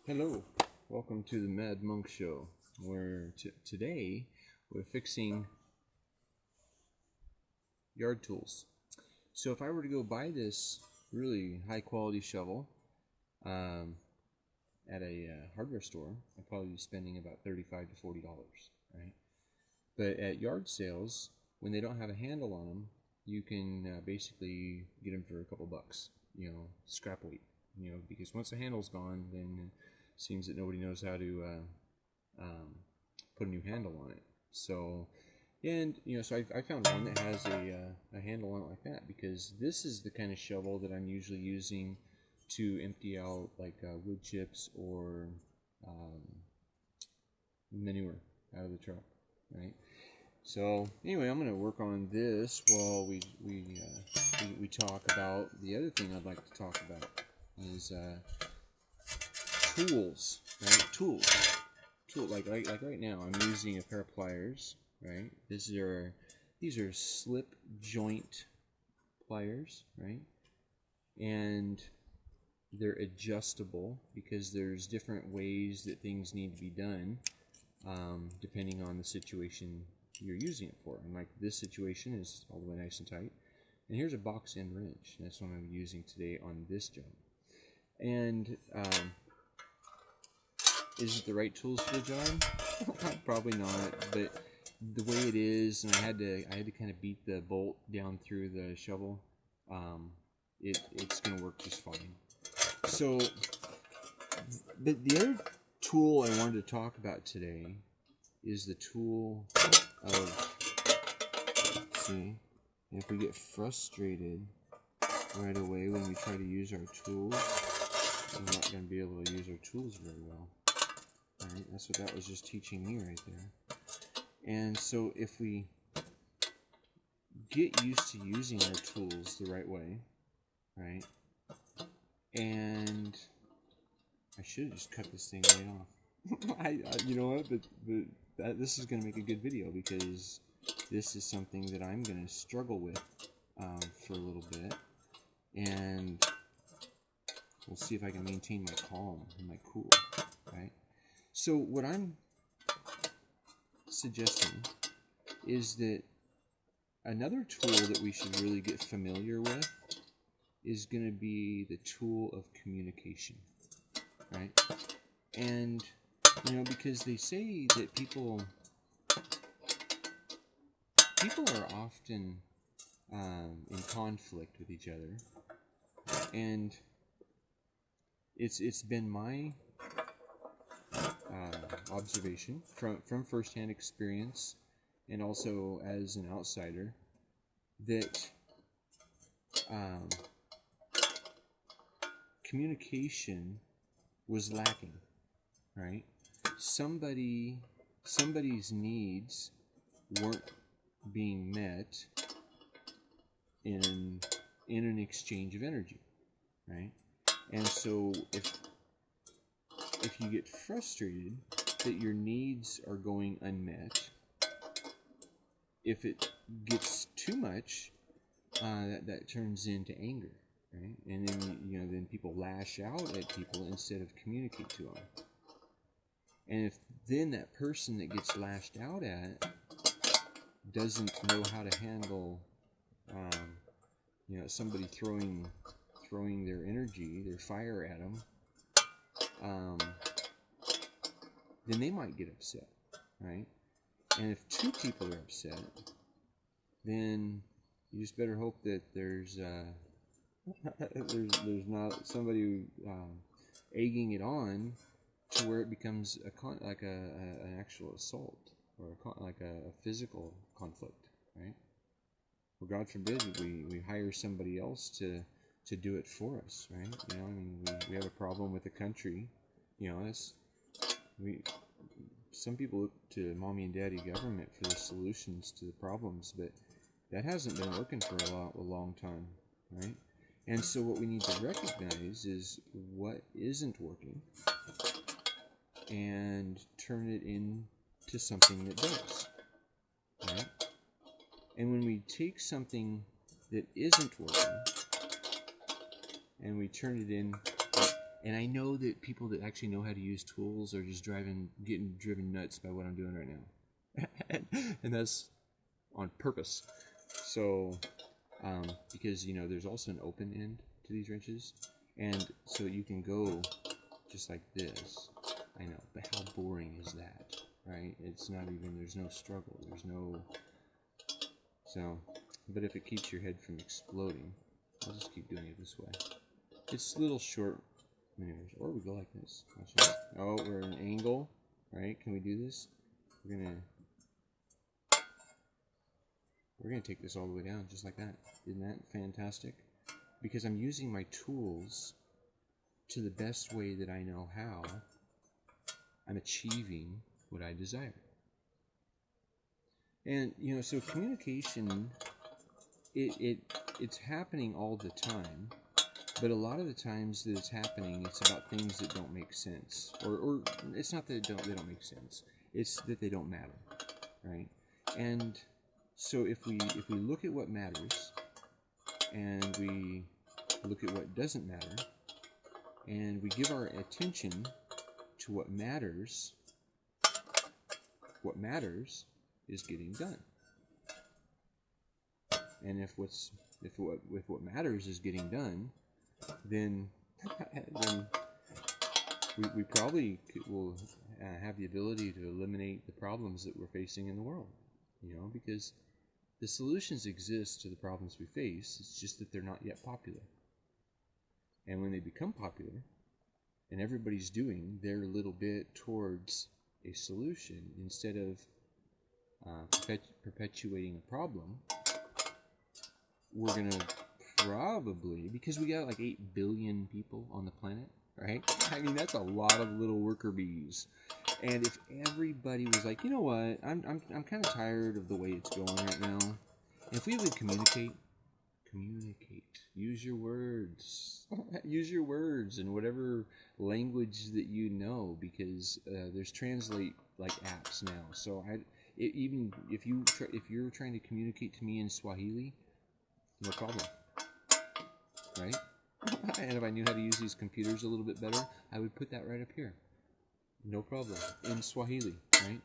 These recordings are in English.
Hello, welcome to the Mad Monk Show, where today we're fixing yard tools. So if I were to go buy this really high quality shovel um, at a hardware store, I'd probably be spending about $35 to $40, right? But at yard sales, when they don't have a handle on them, you can basically get them for a couple bucks, scrap weight, because once the handle's gone, then it seems that nobody knows how to put a new handle on it. So, so I found one that has a handle on it like that, because this is the kind of shovel that I'm usually using to empty out like wood chips or um, manure out of the truck, right? So anyway, I'm going to work on this while we talk about the other thing I'd like to talk about is tools, right? Tool like right now I'm using a pair of pliers, right? These are slip joint pliers, right? And they're adjustable because there's different ways that things need to be done depending on the situation you're using it for. And like this situation is all the way nice and tight. And here's a box end wrench. That's what I'm using today on this job. And is it the right tools for the job? Probably not, but the way it is, and I had to kind of beat the bolt down through the shovel. It's gonna work just fine. So, but the other tool I wanted to talk about today is the tool of, see, if we get frustrated right away when we try to use our tools, we're not going to be able to use our tools very well. Right? That's what that was just teaching me right there. And so if we get used to using our tools the right way, right, and I should have just cut this thing right off. You know what, but this is going to make a good video because this is something that I'm going to struggle with for a little bit, and we'll see if I can maintain my calm and my cool, right? So what I'm suggesting is that another tool that we should really get familiar with is going to be the tool of communication, right? And, because they say that people are often in conflict with each other, and it's been my observation from firsthand experience and also as an outsider that communication was lacking, right? Somebody's needs weren't being met in an exchange of energy, right? And so if you get frustrated that your needs are going unmet, if it gets too much, that turns into anger, right? And then then people lash out at people instead of communicate to them. And if then that person that gets lashed out at doesn't know how to handle, somebody throwing their energy, their fire at them, then they might get upset, right? And if two people are upset, then you just better hope that there's not somebody egging it on to where it becomes an actual assault or like a physical conflict, right? Or God forbid we hire somebody else to do it for us, right? We have a problem with the country, some people look to mommy and daddy government for the solutions to the problems, but that hasn't been working for a long time, right? And so what we need to recognize is what isn't working and turn it into something that does, right? And when we take something that isn't working and we turn it And I know that people that actually know how to use tools are just getting driven nuts by what I'm doing right now. And that's on purpose. So, because, there's also an open end to these wrenches. And so you can go just like this. I know, but how boring is that, right? It's not even, there's no struggle. So, but if it keeps your head from exploding, I'll just keep doing it this way. It's little short maneuvers. Or we go like this. Oh, we're at an angle, right? Can we do this? We're gonna take this all the way down, just like that. Isn't that fantastic? Because I'm using my tools to the best way that I know how. I'm achieving what I desire. And, so communication, it's happening all the time. But a lot of the times that it's happening, it's about things that don't make sense. Or it's not that they don't make sense. It's that they don't matter, right? And so if we look at what matters, and we look at what doesn't matter, and we give our attention to what matters is getting done. And if what matters is getting done, then we probably will have the ability to eliminate the problems that we're facing in the world. Because the solutions exist to the problems we face. It's just that they're not yet popular. And when they become popular, and everybody's doing their little bit towards a solution instead of perpetuating a problem, we're going to probably, because we got like 8 billion people on the planet, right? I mean, that's a lot of little worker bees. And if everybody was like, you know what, I'm kind of tired of the way it's going right now. And if we would communicate, use your words, use your words in whatever language that you know, because there's translate like apps now. So even if you're trying to communicate to me in Swahili, no problem, right? And if I knew how to use these computers a little bit better, I would put that right up here. No problem. In Swahili, right?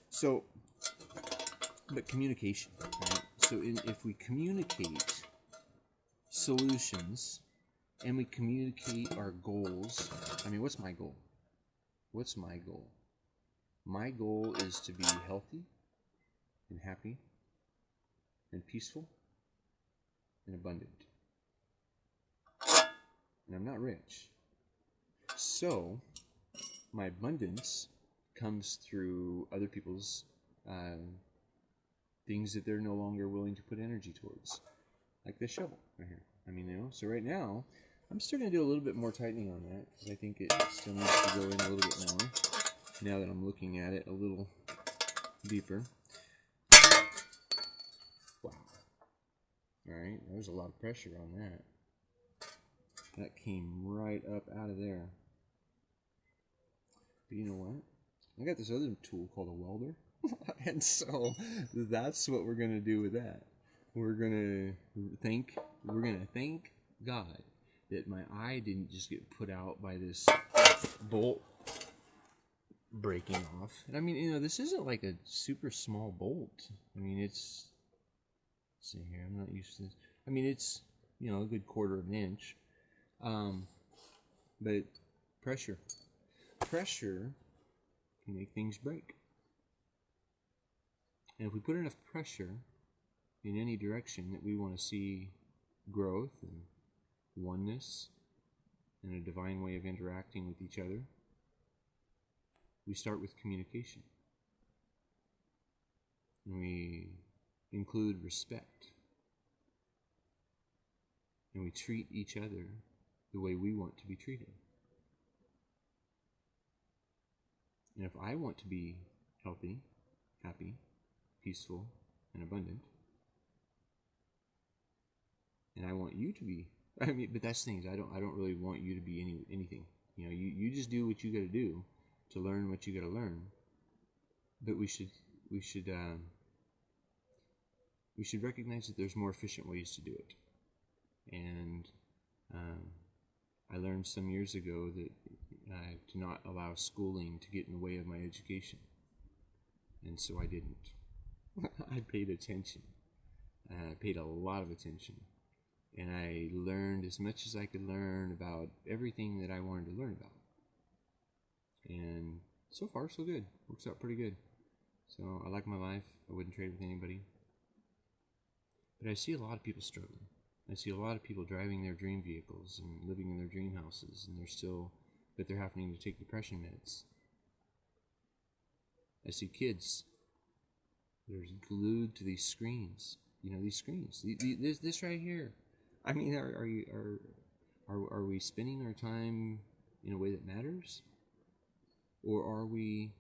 So, but communication, right? So if we communicate solutions and we communicate our goals, I mean, what's my goal? What's my goal? My goal is to be healthy and happy and peaceful and abundant. And I'm not rich. So, my abundance comes through other people's things that they're no longer willing to put energy towards. Like this shovel right here. I mean, so right now, I'm still going to do a little bit more tightening on that, because I think it still needs to go in a little bit more, now that I'm looking at it a little deeper. Wow. Alright, there's a lot of pressure on that. That came right up out of there. But you know what? I got this other tool called a welder. And so that's what we're going to do with that. We're going to thank God that my eye didn't just get put out by this bolt breaking off. And I mean, this isn't like a super small bolt. I mean, let's see here, I'm not used to this. I mean, it's, a good 1/4 of an inch. But pressure can make things break. And if we put enough pressure in any direction that we want to see growth and oneness and a divine way of interacting with each other, we start with communication. And we include respect. And we treat each other the way we want to be treated. And if I want to be healthy, happy, peaceful, and abundant, and I want you to be, but that's the thing, is I don't really want you to be anything. You just do what you got to do to learn what you got to learn. But we should recognize that there's more efficient ways to do it. And I learned some years ago that to not allow schooling to get in the way of my education. And so I didn't. I paid attention. I paid a lot of attention. And I learned as much as I could learn about everything that I wanted to learn about. And so far, so good. Works out pretty good. So I like my life. I wouldn't trade with anybody. But I see a lot of people struggling. I see a lot of people driving their dream vehicles and living in their dream houses, and but they're having to take depression meds. I see kids that are glued to these screens. These screens. This right here. I mean, are we spending our time in a way that matters? Or are we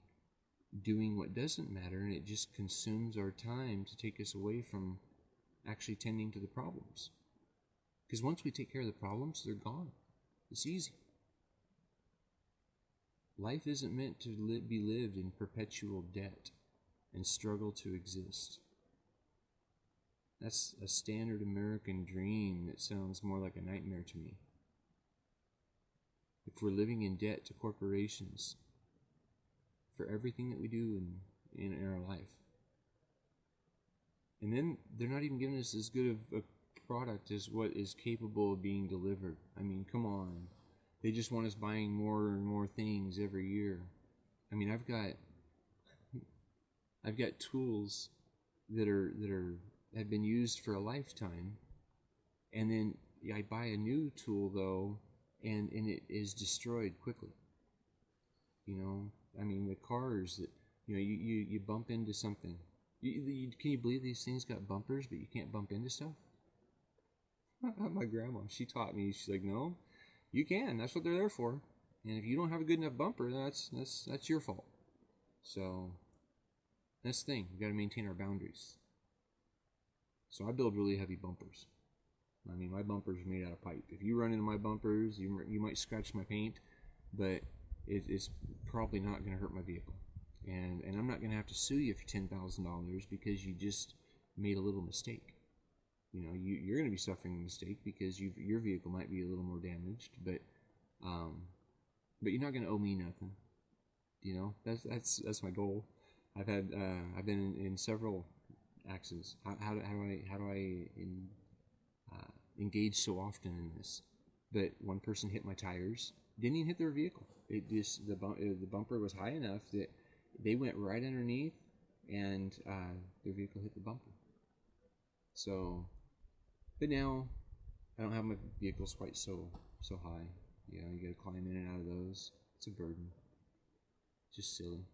doing what doesn't matter, and it just consumes our time to take us away from actually tending to the problems? Because once we take care of the problems, they're gone. It's easy. Life isn't meant to be lived in perpetual debt and struggle to exist. That's a standard American dream that sounds more like a nightmare to me. If we're living in debt to corporations for everything that we do in our life, and then they're not even giving us as good of a product as what is capable of being delivered. I mean, come on. They just want us buying more and more things every year. I mean, I've got tools that have been used for a lifetime, and then I buy a new tool though, and it is destroyed quickly. I mean, the cars that you bump into something. Can you believe these things got bumpers, but you can't bump into stuff? My grandma, she taught me. She's like, no, you can. That's what they're there for. And if you don't have a good enough bumper, that's your fault. So that's the thing. We got to maintain our boundaries. So I build really heavy bumpers. I mean, my bumpers are made out of pipe. If you run into my bumpers, you might scratch my paint, but it's probably not going to hurt my vehicle. And I'm not going to have to sue you for $10,000 because you just made a little mistake. You're going to be suffering a mistake because your vehicle might be a little more damaged, but you're not going to owe me nothing. That's my goal. I've been in several accidents. How do I engage so often in this? But one person hit my tires, didn't even hit their vehicle. It just the bumper was high enough that they went right underneath, and their vehicle hit the bumper. So, but now I don't have my vehicles quite so high. You got to climb in and out of those. It's a burden. Just silly.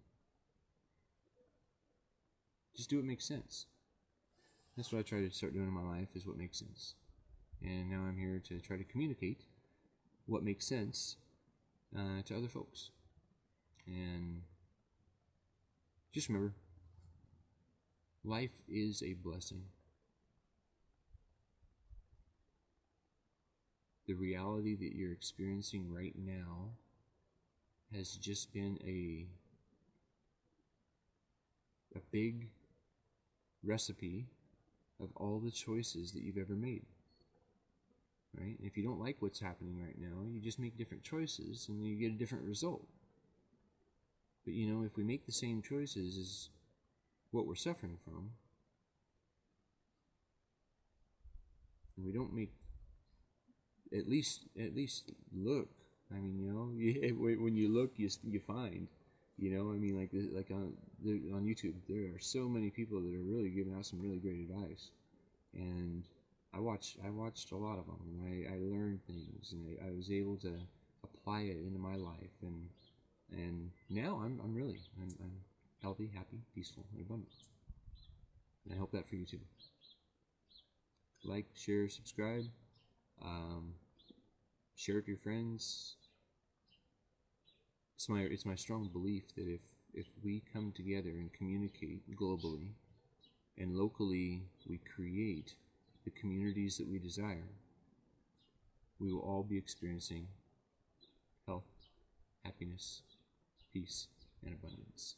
Just do what makes sense. That's what I try to start doing in my life, is what makes sense. And now I'm here to try to communicate what makes sense to other folks. And just remember, life is a blessing. The reality that you're experiencing right now has just been a big recipe of all the choices that you've ever made. Right? If you don't like what's happening right now, you just make different choices and you get a different result. But if we make the same choices as what we're suffering from, and we don't make at least look. I mean, when you look, you find. I mean, like on YouTube, there are so many people that are really giving out some really great advice, and I watched a lot of them, and I learned things, and I was able to apply it into my life, and now I'm healthy, happy, peaceful, and abundant. And I hope that for you too. Like, share, subscribe, share with your friends. It's my strong belief that if we come together and communicate globally, and locally we create the communities that we desire, we will all be experiencing health, happiness, peace, and abundance.